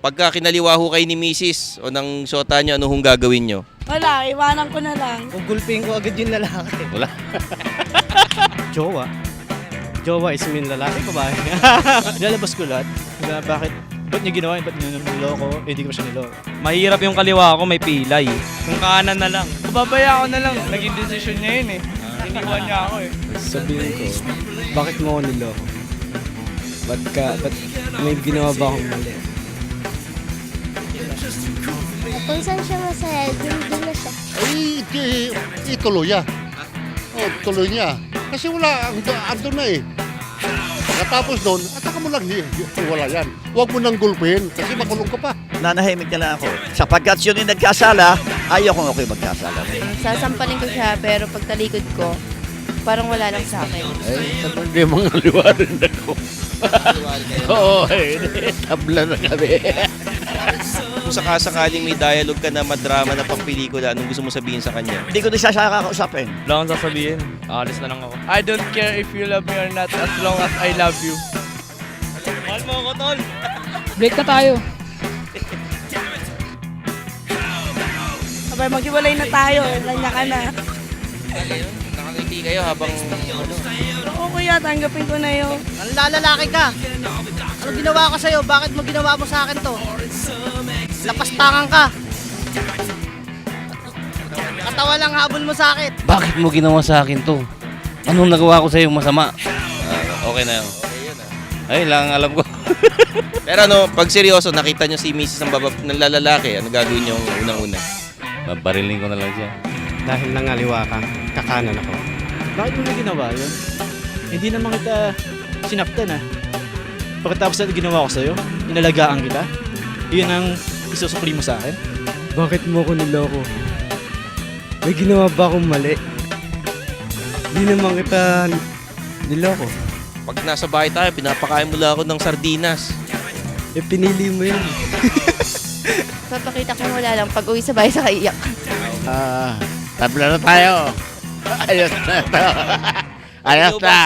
Pagka kinaliwa ho kayo ni misis o ng syota nyo, ano hong gagawin nyo? Wala, iwanan ko na lang. Ugulpin ko agad yung lalaki. Wala. Jowa. Jowa is mean lalaki, babae. Nilalabas ko lahat. Bakit? Ba't niya ginawa yun? Ba't niya niloko? Eh, di ko siya niloko. Mahirap yung kaliwa ko, may pilay. Kung kanan na lang. Babaya ko na lang. Naging desisyon niya yun eh. Iniwan niya ako eh. Sabihin ko, bakit mo ako niloko? Ba't may ginawa ba akong mali? Kung saan siya masaya, dun na siya. Ay, ituloy niya. Oh, tuloy niya. Kasi wala, ando na eh. Katapos doon, ataka mo lang wala yan. Huwag mo nang gulpin kasi makulong ka pa. Nanahimik na lang ako. Sapagkat yun yung nagkasala, ayaw kong ako'y magkasala. Sasampalin ko siya, pero pag talikod ko, parang wala lang sa akin. Ay, hindi mga liwarin ako. Oo, tabla na kami. Kung sakasakaling may dialogue ka na madrama na pang pelikula, anong gusto mo sabihin sa kanya? Hindi ko na siya kakausapin. Wala akong sasabihin. Alis na lang ako. I don't care if you love me or not as long as I love you. Mahal mo ako, tol. Break na tayo. Sabay, maghiwalay na tayo. Lanya ka na. Nakangiti kayo habang Oo kuya, tanggapin ko na yun. Ang lalalaki ka! Ano ginawa ko sa'yo? Bakit mo ginawa mo sa akin to? Lapastangan ka! Katawa lang habol mo sa akin. Bakit mo ginawa sa akin to? Anong nagawa ko sa iyo masama? okay na yun. Ay, lang alam ko. Pero ano, pag seryoso, nakita nyo si misis ng lalaki, ano gagawin nyo unang-una? Babariling ko na lang siya. Dahil nangaliwa ka, kakanan ako. Bakit mo na ginawa yun? Hindi naman kita sinaktan ah. Pagkatapos na ginawa ko sa'yo, inalagaan kita. Iyon ang isusukli mo sa akin. Bakit mo ko niloko? May ginawa ba akong mali? Hindi naman kita niloko. Pag nasa bahay tayo, pinapakain mo lang ako ng sardinas. Eh pinili mo yun. Papakita ko wala lang pag uwi sa bahay sa kaiyak. Tabla na tayo. Ayos na to. Ayos na.